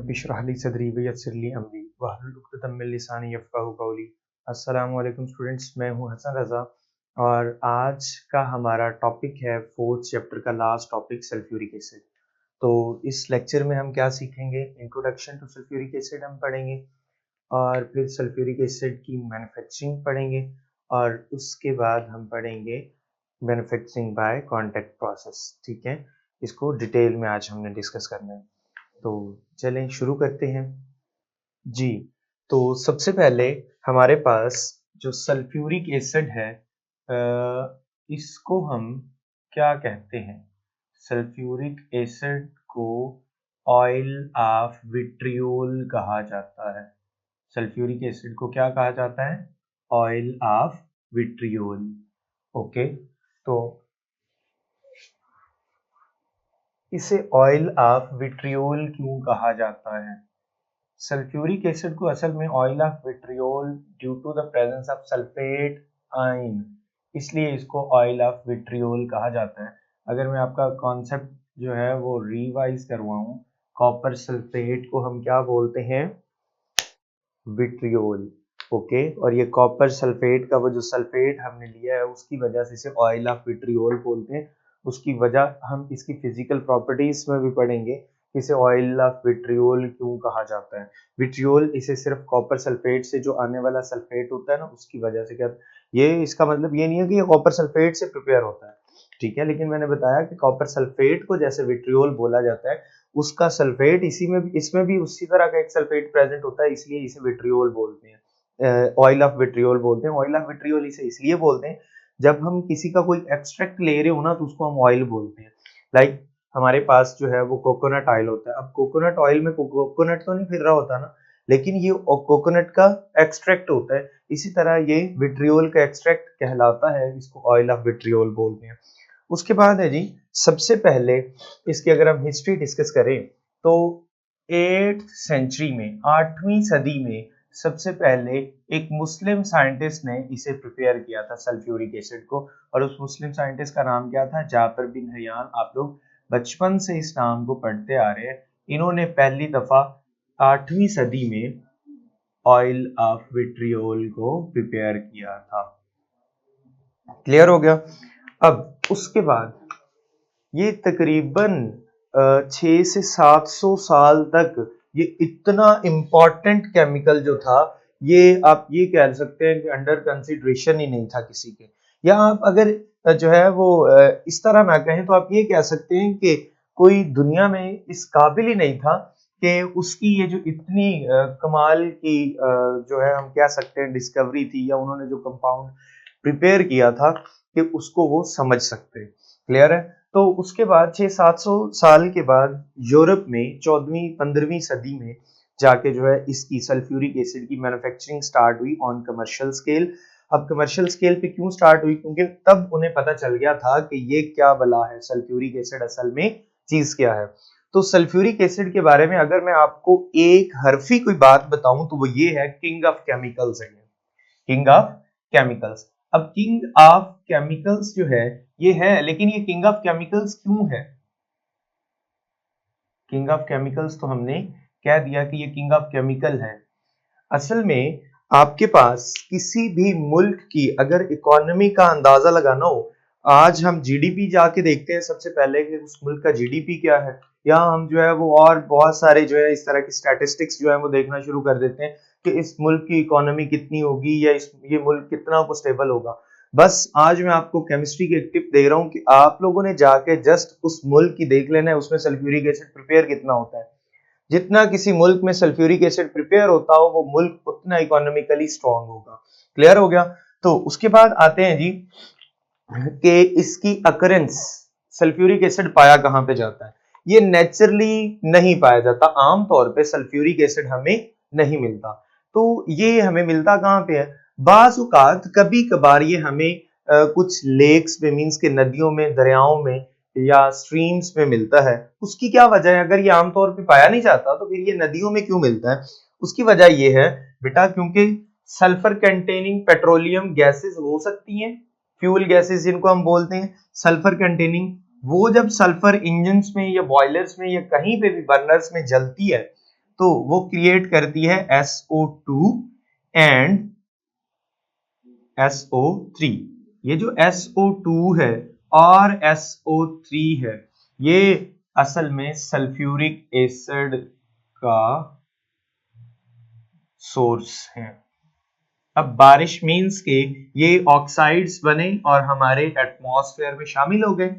Rabbi इश्रह ली सदरी वयस्सिर ली अमरी वहलुल उक़दतम मिन लिसानी यफ़क़हू क़ौली। अस्सलामु अलैकुम स्टूडेंट्स, मैं हूं हसन रज़ा और आज का हमारा टॉपिक है फोर्थ चैप्टर का लास्ट टॉपिक सल्फ्यूरिक एसिड। तो इस लेक्चर में हम क्या सीखेंगे? इंट्रोडक्शन टू सल्फ्यूरिक एसिड हम पढ़ेंगे और फिर सल्फ्यूरिक एसिड की मैन्युफैक्चरिंग पढ़ेंगे और उसके बाद हम पढ़ेंगे मैन्युफैक्चरिंग बाय कॉन्टैक्ट प्रोसेस। ठीक है, इसको डिटेल में आज हमने डिस्कस करना है। तो चलें शुरू करते हैं जी। तो सबसे पहले हमारे पास जो सल्फ्यूरिक एसिड है इसको हम क्या कहते हैं? सल्फ्यूरिक एसिड को ऑयल ऑफ विट्रियोल कहा जाता है। सल्फ्यूरिक एसिड को क्या कहा जाता है? Oil of vitriol. ओके, तो इसे ऑयल ऑफ विट्रियोल क्यों कहा जाता है? सल्फ्यूरिक एसिड को असल में oil of vitriol due to the presence of sulphate ion, इसलिए इसको ऑयल ऑफ विट्रियोल कहा जाता है। अगर मैं आपका कॉन्सेप्ट जो है वो रिवाइज करवाऊं, कॉपर सल्फेट को हम क्या बोलते हैं? विट्रियोल। ओके, और ये कॉपर सल्फेट का वो जो सल्फेट हमने लिया है उसकी वजह से इसे ऑयल ऑफ विट्रियोल बोलते हैं। उसकी वजह हम इसकी फिजिकल प्रॉपर्टीज में भी पढ़ेंगे, इसे ऑयल ऑफ विट्रियोल क्यों कहा जाता है। विट्रियोल इसे सिर्फ कॉपर सल्फेट से जो आने वाला सल्फेट होता है ना, उसकी वजह से क्या, ये इसका मतलब ये नहीं है कि ये कॉपर सल्फेट से प्रिपेयर होता है, ठीक है, लेकिन मैंने बताया कि कॉपर सल्फेट को जैसे विट्रियोल बोला जाता है, उसका सल्फेट इसमें भी उसी तरह का एक सल्फेट प्रेजेंट होता है, इसलिए इसे विट्रियोल बोलते हैं, ऑयल ऑफ विट्रियोल बोलते हैं। ऑयल ऑफ विट्रियोल इसे इसलिए बोलते हैं जब हम किसी का कोई एक्सट्रैक्ट ले रहे हो ना, तो उसको हम ऑयल बोलते हैं। लाइक हमारे पास जो है वो कोकोनट ऑयल होता है। अब कोकोनट ऑयल में कोकोनट तो नहीं फिर रहा होता ना, लेकिन ये कोकोनट का एक्सट्रैक्ट होता है। इसी तरह ये विट्रियोल का एक्सट्रैक्ट कहलाता है, इसको ऑयल ऑफ विट्रियोल बोलते हैं। उसके बाद है जी, सबसे पहले इसकी अगर हम हिस्ट्री डिस्कस करें तो 8th सेंचुरी में, 8वीं सदी में सबसे पहले एक मुस्लिम साइंटिस्ट ने इसे प्रिपेयर किया था सल्फ्यूरिक एसिड को, और उस मुस्लिम साइंटिस्ट का नाम क्या था? Jafar bin Hayyan. आप लोग बचपन से इस नाम को पढ़ते आ रहे हैं। इन्होंने पहली दफा 8वीं सदी में ऑयल ऑफ विट्रियोल को प्रिपेयर किया था। क्लियर हो गया? अब उसके बाद ये तकरीबन 600 से 700 साल तक ये इतना इम्पोर्टेंट केमिकल जो था, ये आप ये कह सकते हैं कि अंडर कंसिडरेशन ही नहीं था किसी के, या आप अगर जो है वो इस तरह ना कहें तो आप ये कह सकते हैं कि कोई दुनिया में इस काबिल ही नहीं था कि उसकी ये जो इतनी कमाल की जो है हम कह सकते हैं डिस्कवरी थी, या उन्होंने जो कंपाउंड प्रिपेयर किया था कि उसको वो समझ सकते। क्लियर है? तो उसके बाद 600-700 साल के बाद यूरोप में 14वीं-15वीं सदी में जाके जो है इसकी सल्फ्यूरिक एसिड की मैन्युफैक्चरिंग स्टार्ट हुई ऑन कमर्शियल स्केल। अब कमर्शियल स्केल पे क्यों स्टार्ट हुई? क्योंकि तब उन्हें पता चल गया था कि ये क्या बला है, सल्फ्यूरिक एसिड असल में चीज क्या है। तो सल्फ्यूरिक एसिड के बारे में अगर मैं आपको एक हरफी कोई बात बताऊं तो वो ये है, किंग ऑफ केमिकल्स है। King of chemicals. अब किंग ऑफ केमिकल्स जो है ये है, लेकिन ये किंग ऑफ केमिकल्स क्यों है? किंग ऑफ केमिकल्स तो हमने कह दिया कि ये किंग ऑफ केमिकल है। असल में आपके पास किसी भी मुल्क की अगर इकोनॉमी का अंदाजा लगाना हो, आज हम जीडीपी जाके देखते हैं सबसे पहले कि उस मुल्क का जीडीपी क्या है, या हम जो है वो और बहुत सारे जो है इस तरह की स्टैटिस्टिक्स जो है वो देखना शुरू कर देते हैं कि इस मुल्क की इकोनॉमी कितनी होगी, या ये मुल्क कितना को स्टेबल होगा। बस आज मैं आपको केमिस्ट्री की एक टिप दे रहा हूं कि आप लोगों ने जाके जस्ट उस मुल्क की देख लेना है, उसमें सल्फ्यूरिक एसिड प्रिपेयर कितना होता है। जितना किसी मुल्क में सल्फ्यूरिक एसिड प्रिपेयर होता हो, वो मुल्क उतना इकोनॉमिकली स्ट्रांग होगा। क्लियर हो गया? तो उसके बाद आते हैं जी कि इसकी अकरेंस, सल्फ्यूरिक एसिड पाया कहां पे जाता है? ये नेचुरली नहीं पाया जाता। आमतौर पे सल्फ्यूरिक एसिड हमें नहीं मिलता। तो ये हमें मिलता कहां पे है? बाज़ औक़ात कभी कभार ये हमें कुछ लेक्स में, मींस के नदियों में, दरियाओं में या स्ट्रीम्स में मिलता है। उसकी क्या वजह है? अगर ये आमतौर पे पाया नहीं जाता तो फिर ये नदियों में क्यों मिलता है? उसकी वजह ये है बेटा, क्योंकि सल्फर कंटेनिंग पेट्रोलियम गैसेस हो सकती हैं, फ्यूल गैसेस जिनको हम बोलते हैं सल्फर कंटेनिंग, वो जब सल्फर इंजन्स में या बॉयलर्स में या कहीं पे भी बर्नर्स में जलती है तो वो क्रिएट करती है SO2 एंड SO3। ये जो SO2 है और SO3 है, ये असल में सल्फ्यूरिक एसिड का सोर्स है। अब बारिश मींस के ये ऑक्साइड्स बने और हमारे एटमॉस्फेयर में शामिल हो गए,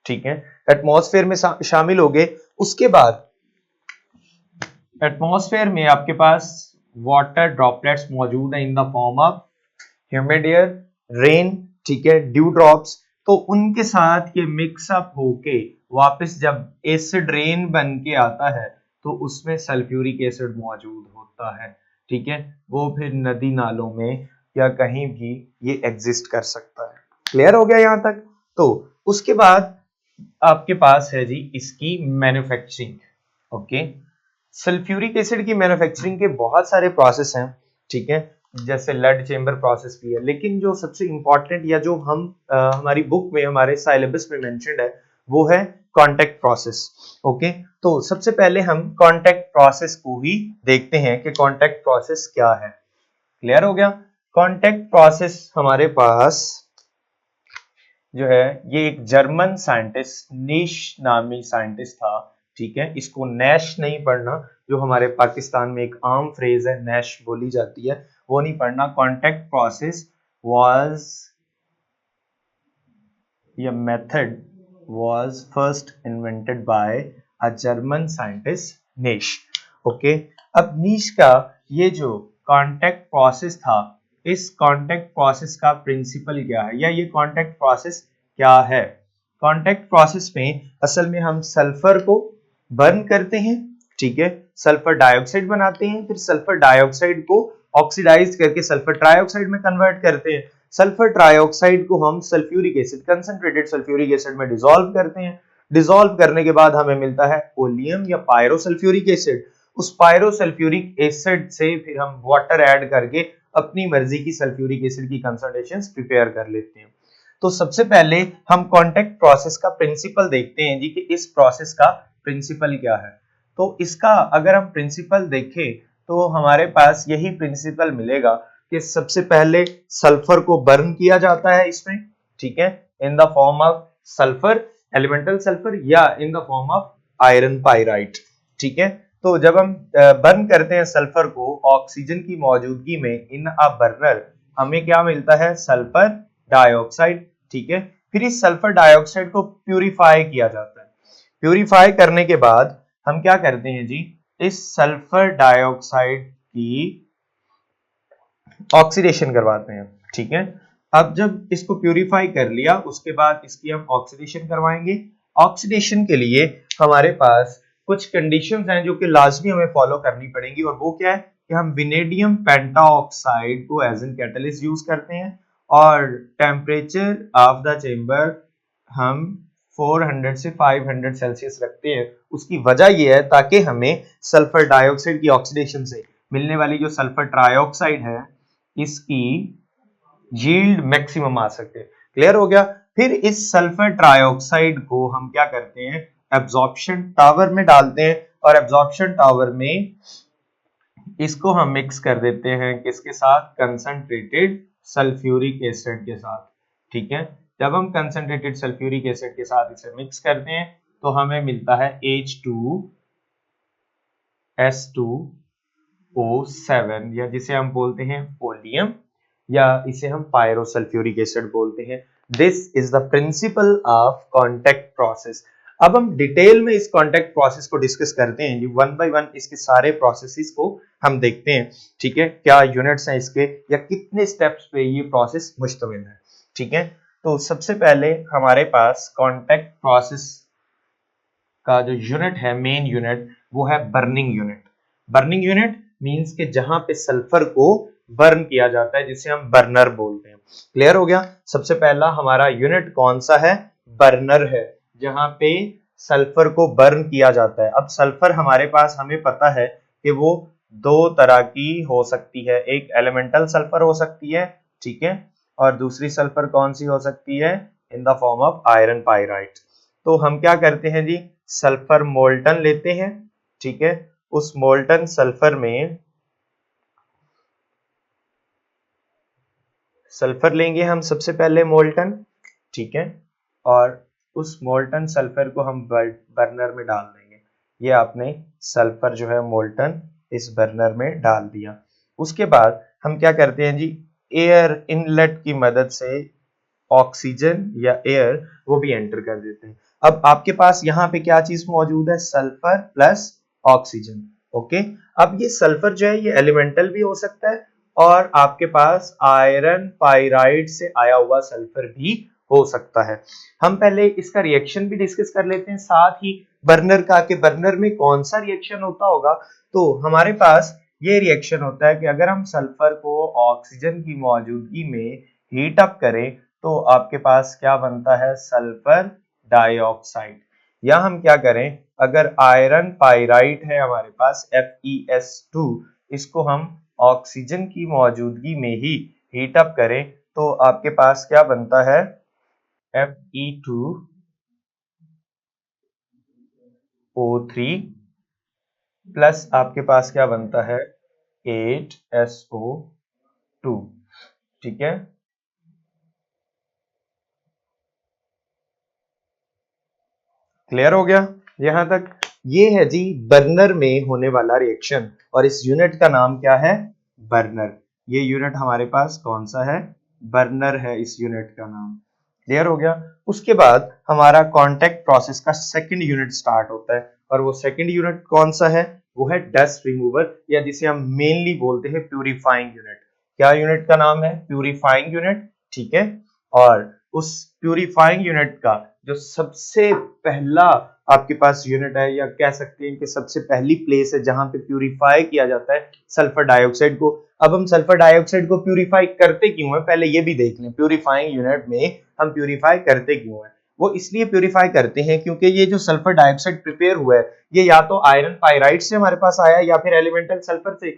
ठीक है, एटमॉस्फेयर में शामिल हो गए। उसके बाद एटमॉस्फेयर में आपके पास वाटर ड्रॉपलेट्स मौजूद है in the form of humid air, rain, ठीक है, ड्यू ड्रॉप्स। तो उनके साथ ये मिक्सअप होके वापस जब एसिड रेन बन के आता है तो उसमें सल्फ्यूरिक एसिड मौजूद होता है, ठीक है, वो फिर नदी नालों में या कहीं भी ये एग्जिस्ट कर सकता है। क्लियर हो गया यहां तक? तो उसके बाद आपके पास है जी इसकी मैन्युफैक्चरिंग। ओके, सल्फ्यूरिक एसिड की मैन्युफैक्चरिंग के बहुत सारे प्रोसेस हैं, ठीक है, जैसे लेड चेंबर प्रोसेस भी है, लेकिन जो सबसे इंपॉर्टेंट या जो हम हमारी बुक में हमारे सिलेबस में मेंशन्ड है वो है कांटेक्ट प्रोसेस। ओके, तो सबसे पहले हम कांटेक्ट प्रोसेस को ही देखते हैं कि कांटेक्ट प्रोसेस क्या है। क्लियर हो गया? कांटेक्ट प्रोसेस हमारे पास जो है ये एक जर्मन साइंटिस्ट नीश नामी साइंटिस्ट था, ठीक है, इसको नैश नहीं पढ़ना, जो हमारे पाकिस्तान में एक आम फ्रेज है नैश बोली जाती है, वो नहीं पढ़ना। कांटेक्ट प्रोसेस वाज या method was first invented by a German scientist niche. Okay, अब नीश का ये जो कांटेक्ट प्रोसेस था, इस कांटेक्ट प्रोसेस का प्रिंसिपल क्या है या ये कांटेक्ट प्रोसेस क्या है? कांटेक्ट प्रोसेस में असल में हम सल्फर को बर्न करते हैं, ठीक है, सल्फर डाइऑक्साइड बनाते हैं, फिर सल्फर डाइऑक्साइड को ऑक्सीडाइज करके सल्फर ट्राइऑक्साइड में कन्वर्ट करते हैं। सल्फर ट्राइऑक्साइड को हम sulphuric acid, concentrated sulphuric acid में डिसॉल्व करते हैं। डिसॉल्व करने के बाद हमें मिलता है ओलियम या पायरोसल्फ्यूरिक एसिड। उस पायरोसल्फ्यूरिक एसिड से फिर हम वाटर ऐड करके अपनी मर्जी की सल्फ्यूरिक एसिड की कंसंट्रेशंस प्रिपेयर कर लेते हैं। तो सबसे पहले हम कांटेक्ट प्रोसेस का प्रिंसिपल देखते हैं जी कि इस प्रोसेस का प्रिंसिपल क्या है। तो इसका अगर हम प्रिंसिपल देखें तो हमारे पास यही प्रिंसिपल मिलेगा कि सबसे पहले सल्फर को बर्न किया जाता है इसमें, ठीक है, in the form of sulphur, elemental sulphur, या in the form of iron pyrite, ठीक है। तो जब हम बर्न करते हैं सल्फर को ऑक्सीजन की मौजूदगी में इन अ बर्नर, हमें क्या मिलता है? सल्फर डाइऑक्साइड, ठीक है। फिर इस सल्फर डाइऑक्साइड को प्यूरिफाई किया जाता है। प्यूरिफाई करने के बाद हम क्या करते हैं जी? इस सल्फर डाइऑक्साइड की ऑक्सीडेशन करवाते हैं, ठीक है। अब जब इसको प्यूरिफाई कर लिया उसके बाद इसकी हम ऑक्सीडेशन करवाएंगे। ऑक्सीडेशन के लिए हमारे पास कुछ कंडीशंस हैं जो कि लाजमी हमें फॉलो करनी पड़ेंगी, और वो क्या है कि हम विनेडियम पेंटाऑक्साइड को एज एन कैटलिस्ट यूज करते हैं और टेम्परेचर ऑफ द चेंबर हम 400 से 500 सेल्सियस रखते हैं। उसकी वजह यह है ताकि हमें सल्फर डाइऑक्साइड की ऑक्सीडेशन से मिलने वाली जो सल्फर ट्राइऑक्साइड है इसकी यील्ड मैक्सिमम आ सके। क्लियर हो गया? फिर इस सल्फर ट्राइऑक्साइड को हम क्या करते हैं? एब्जॉर्प्शन टावर में डालते हैं, और एब्जॉर्प्शन टावर में इसको हम मिक्स कर देते हैं किसके साथ? कंसंट्रेटेड सल्फ्यूरिक एसिड के साथ, ठीक है। जब हम कंसंट्रेटेड सल्फ्यूरिक एसिड के साथ इसे मिक्स करते हैं तो हमें मिलता है H2S2O7, या जिसे हम बोलते हैं ओलियम, या इसे हम पायरोसल्फ्यूरिक एसिड बोलते हैं। This is the principle of contact process. अब हम डिटेल में इस कांटेक्ट प्रोसेस को डिस्कस करते हैं जी, वन बाय वन इसके सारे प्रोसेसेस को हम देखते हैं, ठीक है, क्या यूनिट्स हैं इसके या कितने स्टेप्स पे ये प्रोसेस मुश्तमिल है, ठीक है। तो सबसे पहले हमारे पास कांटेक्ट प्रोसेस का जो यूनिट है, मेन यूनिट, वो है burning unit. Burning unit means के जहां पे सल्फर को बर्न किया जाता है, जिसे हम बर्नर बोलते हैं। क्लियर हो गया? सबसे पहला हमारा यूनिट कौन सा है? बर्नर है, जहां पे सल्फर को बर्न किया जाता है। अब सल्फर हमारे पास हमें पता है कि वो दो तरह की हो सकती है, एक एलिमेंटल सल्फर हो सकती है, ठीक है, और दूसरी सल्फर कौन सी हो सकती है? In the form of iron pyrite. तो हम क्या करते हैं जी? सल्फर मोल्टन लेते हैं, ठीक है, उस मोल्टन सल्फर में सल्फर लेंगे हम सबसे पहले मोल्टन, ठीक है, और उस मोल्टन सल्फर को हम बर्नर में डाल देंगे। ये आपने सल्फर जो है मोल्टन इस बर्नर में डाल दिया। उसके बाद हम क्या करते हैं जी, एयर इनलेट की मदद से ऑक्सीजन या एयर वो भी एंटर कर देते हैं। अब आपके पास यहाँ पे क्या चीज मौजूद है, सल्फर प्लस ऑक्सीजन। ओके, अब ये सल्फर जो है ये एलिमेंटल भी हो सकता है और आपके पास आयरन पाइराइड से आया हुआ सल्फर भी हो सकता है। हम पहले इसका रिएक्शन भी डिस्कस कर लेते हैं, साथ ही बर्नर का कि बर्नर में कौन सा रिएक्शन होता होगा। तो हमारे पास ये रिएक्शन होता है कि अगर हम सल्फर को ऑक्सीजन की मौजूदगी में हीट अप करें तो आपके पास क्या बनता है, सल्फर डाइऑक्साइड। या हम क्या करें, अगर आयरन पाइराइट है हमारे पास FeS2, इसको हम ऑक्सीजन की मौजूदगी में ही हीट अप करें तो आपके पास क्या बनता है, Fe2O3 प्लस आपके पास क्या बनता है 8SO2, ठीक है। क्लियर हो गया यहां तक। ये है जी बर्नर में होने वाला रिएक्शन और इस यूनिट का नाम क्या है, बर्नर। ये यूनिट हमारे पास कौन सा है, बर्नर है इस यूनिट का नाम। क्लियर हो गया। उसके बाद हमारा कांटेक्ट प्रोसेस का सेकंड यूनिट स्टार्ट होता है और वो सेकंड यूनिट कौन सा है, वो है डस्ट रिमूवर या जिसे हम मेनली बोलते हैं प्यूरिफाइंग यूनिट। क्या यूनिट का नाम है, प्यूरिफाइंग यूनिट, ठीक है। और उस प्यूरिफाइंग यूनिट का जो सबसे पहला आपके पास यूनिट है या कह सकते हैं कि सबसे पहली प्लेस है जहां पे प्यूरिफाई किया जाता है सल्फर डाइऑक्साइड को। अब हम सल्फर डाइऑक्साइड को प्यूरिफाई करते क्यों है, पहले ये भी देख लें, प्यूरिफाइंग यूनिट में हम प्यूरिफाई करते क्यों है। वो इसलिए प्यूरिफाई करते हैं क्योंकि ये जो सल्फर डाइऑक्साइड प्रिपेयर हुआ है ये या तो आयरन पाइराइड से हमारे पास आया या फिर एलिमेंटल सल्फर से,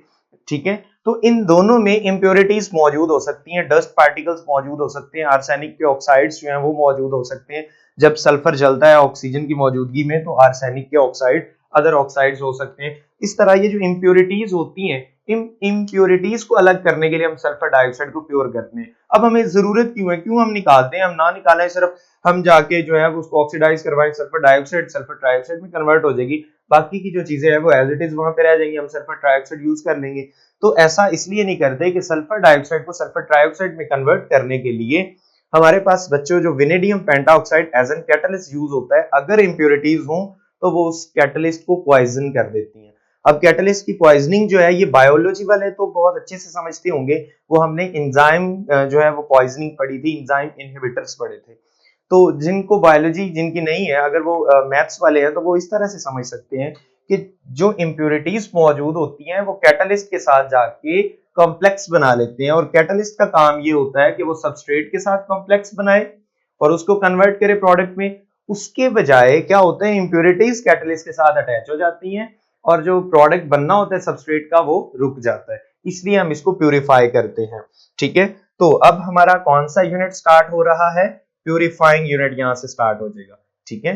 ठीक है। तो इन दोनों में इंप्योरिटीज मौजूद हो सकती हैं, डस्ट पार्टिकल्स मौजूद हो सकते हैं, आर्सेनिक के ऑक्साइड्स जो हैं वो मौजूद हो सकते हैं। जब सल्फर जलता है ऑक्सीजन की मौजूदगी में तो आर्सेनिक के ऑक्साइड, अदर ऑक्साइड्स हो सकते हैं। इस तरह ये जो इंप्योरिटीज होती हैं, इन इंप्योरिटीज को अलग करने के लिए हम सल्फर डाइऑक्साइड को प्योर करते हैं। अब हमें जरूरत क्यों है, क्यों हम निकालते हैं, हम ना निकालें, सिर्फ हम जाके जो है उसको ऑक्सीडाइज करवाएं, सल्फर डाइऑक्साइड में कन्वर्ट हो जाएगी, बाकी की जो चीजें हैं वो एज इट इज वहां पे रह जाएंगी, हम सल्फर ट्राइऑक्साइड यूज कर लेंगे। तो ऐसा इसलिए नहीं करते कि सल्फर डाइऑक्साइड को सल्फर ट्राइऑक्साइड में कन्वर्ट करने के लिए हमारे पास बच्चों जो vanadium pentoxide as an catalyst use होता है, अगर इंप्योरिटीज हो तो वो उस कैटलिस्ट को पॉइजन कर देती हैं। अब कैटलिस्ट की पॉइजनिंग जो है ये बायोलॉजी वाले तो बहुत अच्छे से समझते होंगे, वो हमने एंजाइम जो है वो पॉइजनिंग पढ़ी थी, एंजाइम इनहिबिटर्स पढ़े थे। तो जिनको बायोलॉजी जिनकी नहीं है, अगर वो मैथ्स वाले हैं तो वो इस तरह से समझ सकते हैं कि जो इंप्योरिटीज मौजूद होती हैं वो कैटलिस्ट के साथ जाके कॉम्प्लेक्स बना लेते हैं और कैटलिस्ट का काम ये होता है कि वो सबस्ट्रेट के साथ कॉम्प्लेक्स बनाए और उसको कन्वर्ट करे प्रोडक्ट में। उसके बजाय क्या होता है, इंप्योरिटीज कैटलिस्ट के साथ अटैच हो जाती हैं और जो प्रोडक्ट बनना होता है सबस्ट्रेट का वो रुक जाता है, इसलिए हम इसको प्यूरिफाई करते हैं, ठीक है। तो अब हमारा कौन सा यूनिट स्टार्ट हो रहा है, प्यूरिफाइंग यूनिट यहां से स्टार्ट हो जाएगा, ठीक है।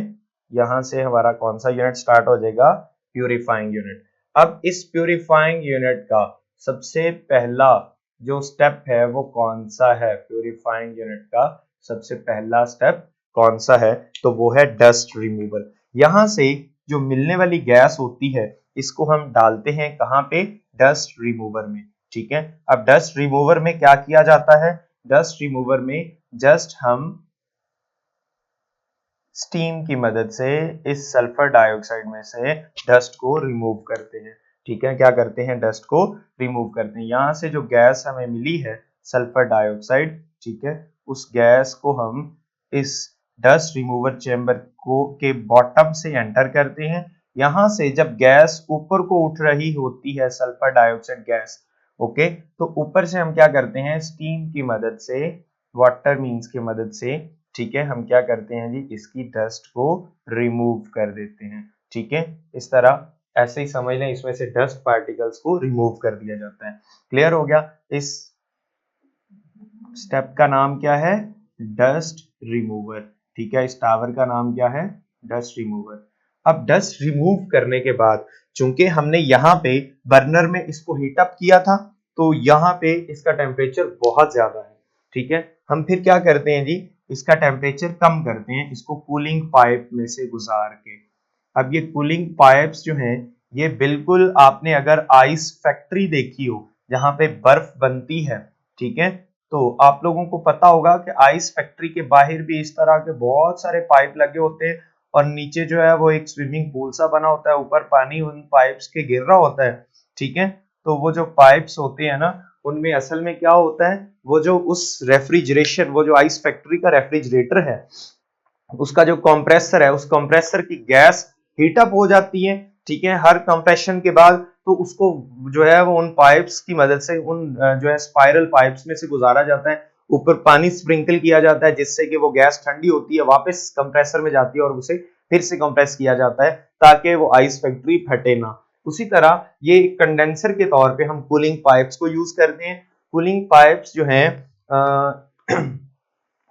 यहां से हमारा कौन सा यूनिट स्टार्ट हो जाएगा, प्यूरिफाइंग यूनिट। अब इस प्यूरिफाइंग यूनिट का सबसे पहला जो स्टेप है वो कौन सा है, प्यूरिफाइंग यूनिट का सबसे पहला स्टेप कौन सा है, तो वो है डस्ट रिमूवल। यहां से जो मिलने वाली गैस होती है इसको हम डालते हैं कहां पे, डस्ट रिमूवर में, ठीक है। अब डस्ट रिमूवर में क्या किया जाता है, डस्ट रिमूवर में जस्ट हम स्टीम की मदद से इस सल्फर डाइऑक्साइड में से डस्ट को रिमूव करते हैं, ठीक है। क्या करते हैं, डस्ट को रिमूव करते हैं। यहां से जो गैस हमें मिली है सल्फर डाइऑक्साइड, ठीक है, उस गैस को हम इस डस्ट रिमूवर चेंबर को के बॉटम से एंटर करते हैं। यहां से जब गैस ऊपर को उठ रही होती है सल्फर डाइऑक्साइड गैस, ओके, तो ऊपर से हम क्या करते हैं, स्टीम की मदद से, वाटर मींस की मदद से, ठीक है, हम क्या करते हैं जी, इसकी डस्ट को रिमूव कर देते हैं, ठीक है। इस तरह ऐसे ही समझ लें, इसमें से डस्ट पार्टिकल्स को रिमूव कर दिया जाता है। क्लियर हो गया। इस स्टेप का नाम क्या है, डस्ट रिमूवर, ठीक है। इस टावर का नाम क्या है, डस्ट रिमूवर। अब डस्ट रिमूव करने के बाद चूंकि हमने यहाँ पे बर्नर में इसको हीट अप किया था, तो यहाँ पे इसका टेम्परेचर बहुत ज्यादा है, ठीक है। हम फिर क्या करते हैं जी, इसका टेम्परेचर कम करते हैं इसको कूलिंग पाइप में से गुजार के। अब ये कूलिंग पाइप्स जो हैं, ये बिल्कुल आपने अगर आइस फैक्ट्री देखी हो जहां पे बर्फ बनती है, ठीक है, तो आप लोगों को पता होगा कि आइस फैक्ट्री के बाहर भी इस तरह के बहुत सारे पाइप लगे होते हैं और नीचे जो है वो एक स्विमिंग पूल सा बना होता है, ऊपर पानी उन पाइप्स के गिर रहा होता है, ठीक है। तो वो जो पाइप्स होते हैं ना, उनमें असल में क्या होता है, वो जो उस रेफ्रिजरेशन, वो जो आइस फैक्ट्री का रेफ्रिजरेटर है, उसका जो कंप्रेसर है, उस कंप्रेसर की गैस हीटअप हो जाती है, ठीक है। हर कंप्रेशन के बाद तो उसको जो है वो उन पाइप्स की मदद से, उन जो है स्पाइरल पाइप्स में से गुजारा जाता है, ऊपर पानी स्प्रिंकल किया जाता है जिससे कि वो गैस ठंडी होती है, वापस कंप्रेसर में जाती है और उसे फिर से कंप्रेस किया जाता है ताकि वो आइस फैक्ट्री फटे ना। उसी तरह ये कंडेंसर के तौर पे हम कूलिंग पाइप्स को यूज करते हैं। कूलिंग पाइप्स जो हैं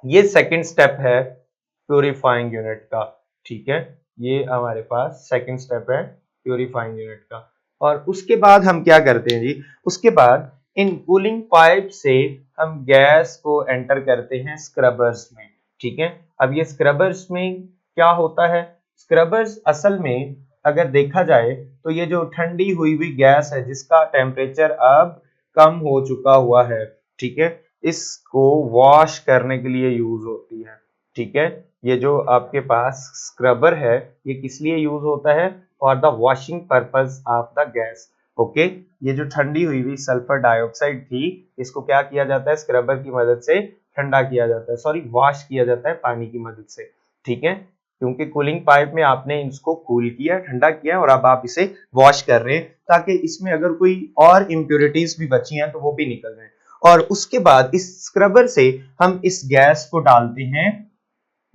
ये सेकंड स्टेप है प्यूरिफाइंग यूनिट का, ठीक है। ये हमारे पास सेकंड स्टेप है प्यूरिफाइंग यूनिट का। और उसके बाद हम क्या करते हैं जी, उसके बाद इन कूलिंग पाइप से हम गैस को एंटर करते हैं स्क्रबर्स में, ठीक है। अब ये स्क्रबर्स में क्या होता है, स्क्रबर्स असल में अगर देखा जाए तो ये जो ठंडी हुई हुई गैस है जिसका टेम्परेचर अब कम हो चुका हुआ है, ठीक है, इसको वॉश करने के लिए यूज होती है, ठीक है। ये जो आपके पास स्क्रबर है, ये किस लिए यूज होता है, for the washing purpose of the gas, okay. ये जो ठंडी हुई हुई सल्फर डाइऑक्साइड थी, इसको क्या किया जाता है, स्क्रबर की मदद से ठंडा किया जाता है, सॉरी वॉश किया जाता है पानी की मदद से, ठीक है। क्योंकि कूलिंग पाइप में आपने इसको कूल किया, ठंडा किया और अब आप इसे वॉश कर रहे हैं ताकि इसमें अगर कोई और इम्प्योरिटीज भी बची हैं तो वो भी निकल जाए। और उसके बाद इस स्क्रबर से हम इस गैस को डालते हैं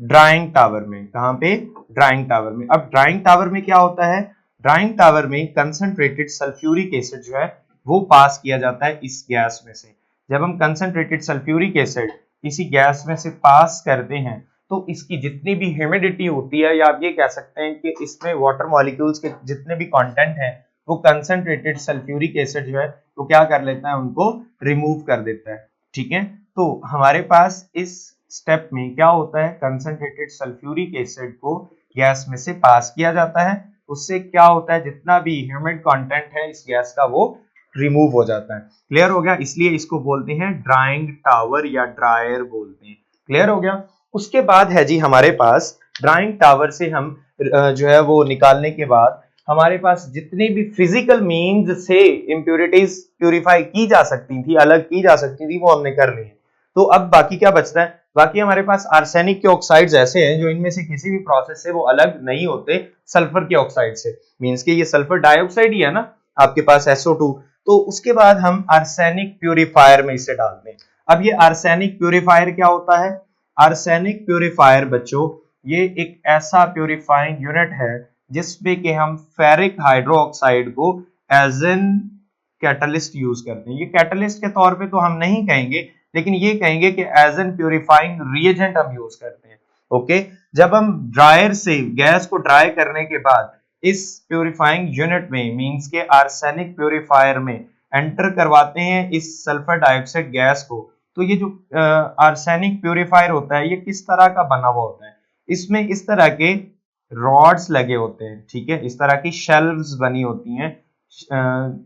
ड्राइंग टावर में। कहां पे, ड्राइंग टावर में। अब ड्राइंग टावर में क्या होता है, ड्राइंग टावर में कंसंट्रेटेड सल्फ्यूरिक एसिड जो है वो पास किया जाता है इस गैस में से। जब हम कंसंट्रेटेड सल्फ्यूरिक एसिड किसी गैस में से पास करते हैं तो इसकी जितनी भी ह्यूमिडिटी होती है, या आप ये कह सकते हैं कि इसमें वाटर मॉलिक्यूल्स के जितने भी कंटेंट हैं, वो कंसंट्रेटेड सल्फ्यूरिक एसिड जो है वो क्या कर लेता है, उनको रिमूव कर देता है, ठीक है। तो हमारे पास इस स्टेप में क्या होता है, कंसंट्रेटेड सल्फ्यूरिक एसिड को गैस में से पास किया जाता है, उससे क्या होता है, जितना भी ह्यूमिड कंटेंट है इस गैस का वो रिमूव हो जाता है। क्लियर हो गया, इसलिए इसको बोलते हैं ड्राइंग टावर या ड्रायर बोलते हैं। क्लियर हो गया। उसके बाद है जी हमारे पास ड्राइंग टावर से हम जो है वो निकालने के बाद हमारे पास जितने भी फिजिकल मीन्स से इंप्योरिटीज प्यूरिफाई की जा सकती थी, अलग की जा सकती थी, वो हमने कर ली है। तो अब बाकी क्या बचता है, बाकी हमारे पास आर्सेनिक के ऑक्साइड्स ऐसे हैं जो इनमें से किसी भी प्रोसेस से वो अलग नहीं होते सल्फर के ऑक्साइड से, मींस के ये सल्फर डाइऑक्साइड ही है ना आपके पास SO2। तो उसके बाद हम आर्सेनिक प्यूरिफायर में इसे डालते हैं। अब ये आर्सेनिक प्यूरिफायर क्या होता है, आर्सेनिक प्यूरिफायर बच्चों ये एक ऐसा प्यूरिफाइंग यूनिट है जिसमें कि हम फेरिक हाइड्रोक्साइड को एज एन कैटलिस्ट यूज करते हैं। ये कैटलिस्ट के तौर पे तो हम नहीं कहेंगे, लेकिन ये कहेंगे कि एज एन प्यूरिफाइंग रिएजेंट हम यूज करते हैं, ओके। जब हम ड्रायर से गैस को ड्राई करने के बाद इस प्यूरिफाइंग यूनिट में, मींस के आर्सेनिक प्यूरिफायर में एंटर करवाते हैं इस सल्फर डाइऑक्साइड गैस को, तो ये जो आर्सेनिक प्यूरिफायर होता है ये किस तरह का बना हुआ होता है, इसमें इस तरह के रॉड्स लगे होते हैं, ठीक है, इस तरह की शेल्व्स बनी होती हैं,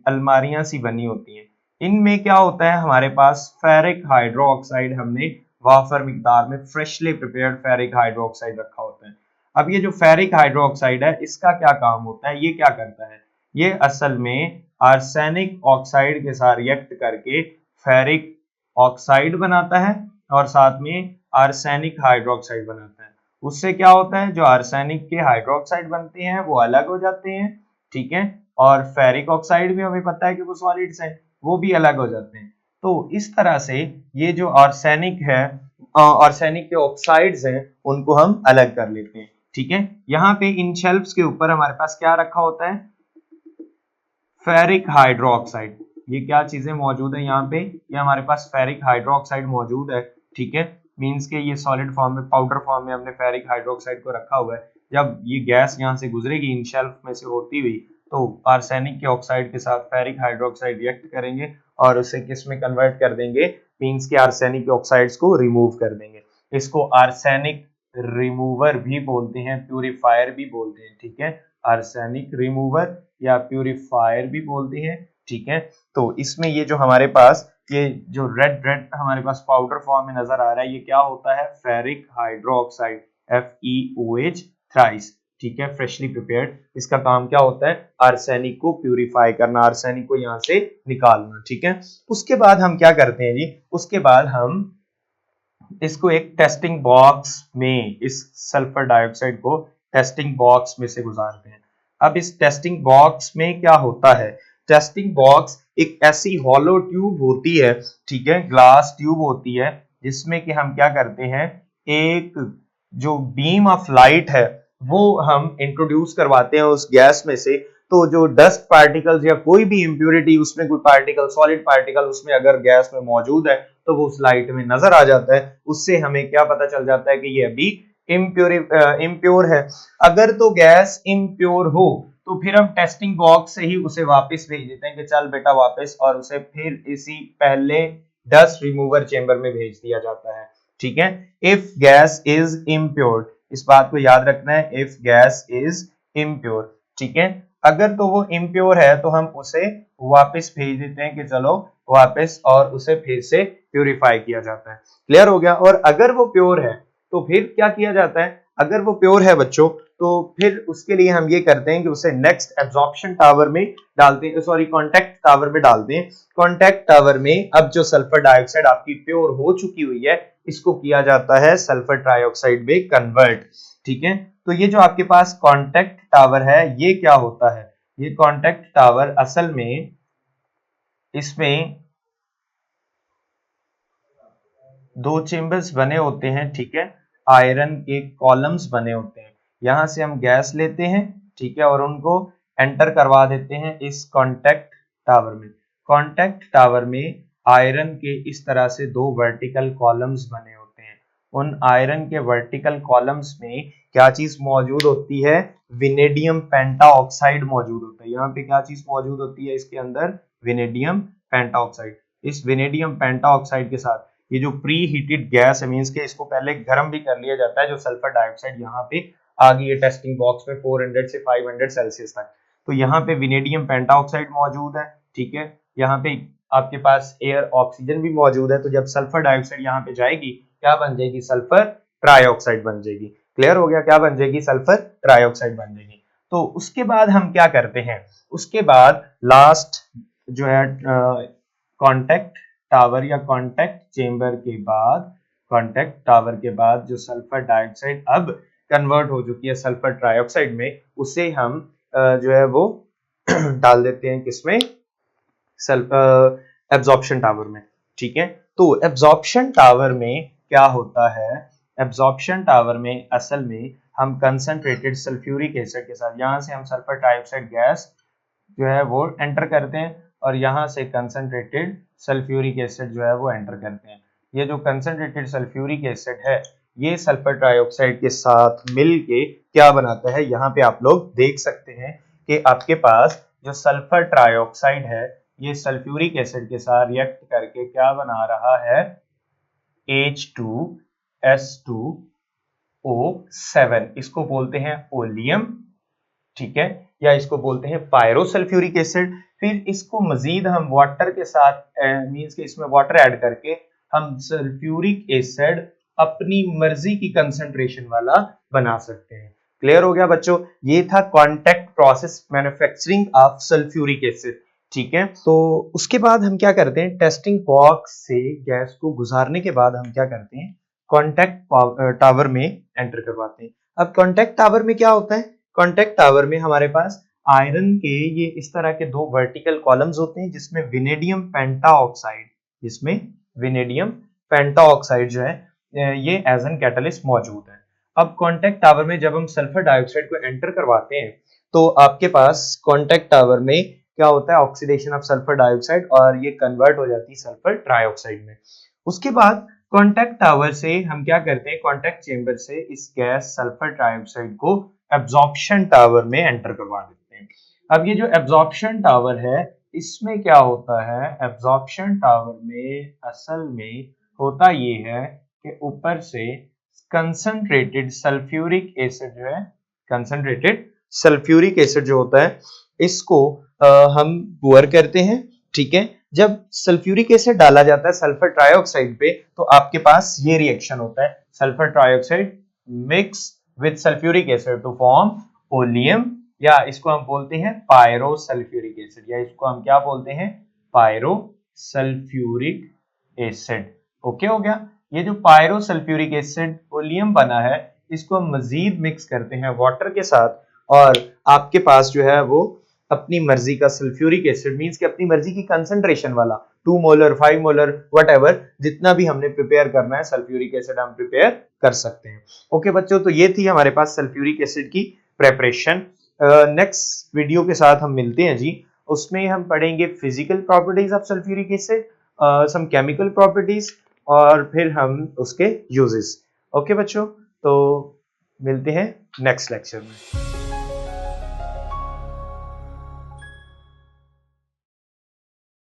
अलमारियां सी बनी होती हैं। इनमें क्या होता है, हमारे पास फेरिक हाइड्रोक्साइड हमने वाफर मिकदार में फ्रेशली प्रिपेयर्ड फेरिक हाइड्रोक्साइड रखा होता है। अब ये जो फेरिक हाइड्रोक्साइड है इसका क्या काम होता है, ये क्या करता है, ये असल में आर्सेनिक ऑक्साइड के साथ रिएक्ट करके फेरिक ऑक्साइड बनाता है और साथ में आर्सेनिक हाइड्रोक्साइड बनाता है। उससे क्या होता है, जो आर्सेनिक के हाइड्रोक्साइड बनते हैं वो अलग हो जाते हैं, ठीक है, और फेरिक ऑक्साइड भी हमें पता है कि वो सॉलिड्स हैं, वो भी अलग हो जाते हैं। तो इस तरह से ये जो आर्सेनिक है, आर्सेनिक के ऑक्साइड्स हैं, उनको हम अलग कर लेते हैं, ठीक है। यहाँ पे इन शेल्फ्स के ऊपर हमारे पास क्या रखा होता है, फेरिक हाइड्रोक्साइड। ये क्या चीजें मौजूद है यहाँ पे, ये हमारे पास फेरिक हाइड्रोक्साइड मौजूद है, ठीक है। मींस के ये सॉलिड फॉर्म में, पाउडर फॉर्म में हमने फेरिक हाइड्रोक्साइड को रखा हुआ है। जब ये गैस यहाँ से गुजरेगी इन शेल्फ में से होती हुई, तो आर्सेनिक के ऑक्साइड के साथ फेरिक हाइड्रोक्साइड रिएक्ट करेंगे और उसे किस में कन्वर्ट कर देंगे, मींस के आर्सेनिक के ऑक्साइड्स को रिमूव कर देंगे। इसको आर्सेनिक रिमूवर भी बोलते हैं, प्यूरिफायर भी बोलते हैं, ठीक है, आर्सेनिक रिमूवर या प्यूरिफायर भी बोलते हैं, ठीक है। तो इसमें ये जो हमारे पास ये जो रेड रेड हमारे पास पाउडर फॉर्म में नजर आ रहा है, ये क्या होता है, फेरिक हाइड्रोक्साइड, FeOH थ्राइस, ठीक है, फ्रेशली प्रिपेयर्ड। इसका काम क्या होता है, आर्सेनिक को प्यूरिफाई करना, आर्सेनिक को यहाँ से निकालना, ठीक है। उसके बाद हम क्या करते हैं जी, उसके बाद हम इसको एक टेस्टिंग बॉक्स में, इस सल्फर डाइऑक्साइड को टेस्टिंग बॉक्स में से गुजारते हैं। अब इस टेस्टिंग बॉक्स में क्या होता है, टेस्टिंग बॉक्स एक ऐसी हॉलो ट्यूब होती है, ठीक है, ग्लास ट्यूब होती है, जिसमें कि हम क्या करते हैं, एक जो बीम ऑफ लाइट है वो हम इंट्रोड्यूस करवाते हैं उस गैस में से। तो जो डस्ट पार्टिकल्स या कोई भी इंप्योरिटी, उसमें कोई पार्टिकल, सॉलिड पार्टिकल उसमें अगर गैस में मौजूद है तो वो उस लाइट में नजर आ जाता है। उससे हमें क्या पता चल जाता है कि ये अभी इम्प्योर है। अगर तो गैस इम्प्योर हो तो फिर हम टेस्टिंग बॉक्स से ही उसे वापस भेज देते हैं कि चल बेटा वापस, और उसे फिर इसी पहले डस्ट रिमूवर चेंबर में भेज दिया जाता है, ठीक है। इफ गैस इज इम्प्योर, इस बात को याद रखना है, इफ गैस इज इम्प्योर, ठीक है। अगर तो वो इम्प्योर है तो हम उसे वापस भेज देते हैं कि चलो वापस, और उसे फिर से प्यूरिफाई किया जाता है। क्लियर हो गया। और अगर वो प्योर है तो फिर क्या किया जाता है, अगर वो प्योर है बच्चों तो फिर उसके लिए हम ये करते हैं कि उसे नेक्स्ट एब्जॉर्प्शन टावर में डालते हैं, सॉरी कॉन्टैक्ट टावर में डालते हैं। कॉन्टैक्ट टावर में अब जो सल्फर डाइऑक्साइड आपकी प्योर हो चुकी हुई है, इसको किया जाता है सल्फर ट्राइऑक्साइड में कन्वर्ट, ठीक है। तो ये जो आपके पास कॉन्टैक्ट टावर है, ये क्या होता है, ये कॉन्टैक्ट टावर असल में इसमें दो चेम्बर्स बने होते हैं, ठीक है, आयरन के कॉलम्स बने होते हैं। यहां से हम गैस लेते हैं, ठीक है, और उनको एंटर करवा देते हैं इस कॉन्टैक्ट टावर में। कॉन्टैक्ट टावर में आयरन के इस तरह से दो वर्टिकल कॉलम्स बने होते हैं। उन आयरन के वर्टिकल कॉलम्स में क्या चीज मौजूद होती है, विनेडियम पेंटाऑक्साइड मौजूद होता है। यहाँ पे क्या चीज मौजूद होती है, इसके अंदर विनेडियम पेंटाऑक्साइड। इस विनेडियम पेंटाऑक्साइड के साथ ये जो प्री हीटेड गैस है, मींस के इसको पहले गर्म भी कर लिया जाता है, जो सल्फर डाइऑक्साइड यहाँ पे आ गई है टेस्टिंग बॉक्स में 400 से 500 सेल्सियस तक। तो यहाँ पे विनेडियम पेंटाऑक्साइड मौजूद है, ठीक है। यहाँ पे आपके पास एयर ऑक्सीजन भी मौजूद है। तो जब सल्फर डाइऑक्साइड यहाँ पे जाएगी, क्या बन जाएगी, सल्फर ट्राइऑक्साइड बन जाएगी। क्लियर हो गया, क्या बन जाएगी, सल्फर ट्राइऑक्साइड बन जाएगी। तो उसके बाद हम क्या करते हैं, उसके बाद लास्ट जो है कॉन्टैक्ट टावर या कॉन्टैक्ट चेंबर के बाद, कॉन्टैक्ट टावर के बाद जो सल्फर डाइऑक्साइड अब कन्वर्ट हो चुकी है सल्फर ट्राइऑक्साइड में, उसे हम जो है वो डाल देते हैं किसमें, एब्जॉर्प्शन टावर में, ठीक है। तो एब्जॉर्प्शन टावर में क्या होता है, एब्जॉर्प्शन टावर में असल में हम कंसंट्रेटेड सल्फ्यूरिक एसिड के साथ, यहां से हम सल्फर डाइऑक्साइड गैस जो है वो एंटर करते हैं और यहाँ से कंसंट्रेटेड सल्फ्यूरिक एसिड जो है वो एंटर करते हैं। ये जो कंसंट्रेटेड सल्फ्यूरिक एसिड है, ये सल्फर ट्राइऑक्साइड के साथ मिलके क्या बनाता है, यहाँ पे आप लोग देख सकते हैं कि आपके पास जो सल्फर ट्राइऑक्साइड है, ये सल्फ्यूरिक एसिड के साथ रिएक्ट करके क्या बना रहा है, H2S2O7, इसको बोलते हैं ओलियम, ठीक है, या इसको बोलते हैं पायरोसल्फ्यूरिक एसिड। फिर इसको मजीद हम वाटर के साथ मींस के इसमें वाटर ऐड करके हम सल्फ्यूरिक एसिड अपनी मर्जी की कंसंट्रेशन वाला बना सकते हैं। क्लियर हो गया बच्चों, ये था contact process manufacturing of sulphuric acid, ठीक है। तो उसके बाद हम क्या करते हैं, टेस्टिंग बॉक्स से गैस को गुजारने के बाद हम क्या करते हैं, कॉन्टैक्ट टावर में एंटर करवाते हैं। अब कॉन्टैक्ट टावर में क्या होता है, कॉन्टैक्ट टावर में हमारे पास आयरन के ये इस तरह के दो वर्टिकल कॉलम्स होते हैं, जिसमें विनेडियम पेंटाऑक्साइड, जिसमें विनेडियम पेंटाऑक्साइड जो है ये एज एन कैटलिस्ट मौजूद है। अब कॉन्टैक्ट टावर में जब हम सल्फर डाइऑक्साइड को एंटर करवाते हैं तो आपके पास कॉन्टैक्ट टावर में क्या होता है, ऑक्सीडेशन ऑफ सल्फर डाइऑक्साइड, और ये कन्वर्ट हो जाती है सल्फर ट्राइऑक्साइड में। उसके बाद कॉन्टैक्ट टावर से हम क्या करते हैं, कॉन्टैक्ट चेंबर से इस गैस सल्फर ट्राइऑक्साइड को एब्जॉर्प्शन टावर में एंटर करवा देते हैं। अब ये जो एब्जॉर्प्शन टावर है, इसमें क्या होता है, एब्जॉर्प्शन टावर में असल में होता ये है कि ऊपर से कंसंट्रेटेड सल्फ्यूरिक एसिड जो है, कंसंट्रेटेड सल्फ्यूरिक एसिड जो होता है, इसको हम पुअर करते हैं। ठीक है, जब सल्फ्यूरिक एसिड डाला जाता है सल्फर ट्राइऑक्साइड पे, तो आपके पास ये रिएक्शन होता है, sulphur trioxide mix with sulphuric acid to form oleum, या इसको हम बोलते हैं पायरो सल्फ्यूरिक एसिड, या इसको हम क्या बोलते हैं, पायरो सल्फ्यूरिक एसिड। ओके हो गया। ये जो पायरो सल्फ्यूरिक एसिड ओलियम बना है, इसको हम मजीद मिक्स करते हैं वाटर के साथ, और आपके पास जो है वो अपनी मर्जी का सल्फ्यूरिक एसिड, मींस कि अपनी मर्जी की कंसंट्रेशन वाला 2 मोलर 5 मोलर व्हाटएवर, जितना भी हमने प्रिपेयर करना है सल्फ्यूरिक एसिड हम प्रिपेयर कर सकते हैं। ओके बच्चों, तो ये थी हमारे पास सल्फ्यूरिक एसिड की प्रेपरेशन। नेक्स्ट वीडियो के साथ हम मिलते हैं जी, उसमें हम पढ़ेंगे physical properties of sulphuric acid, some chemical properties, और फिर हम उसके यूजेस। ओके बच्चों, तो मिलते हैं नेक्स्ट लेक्चर में।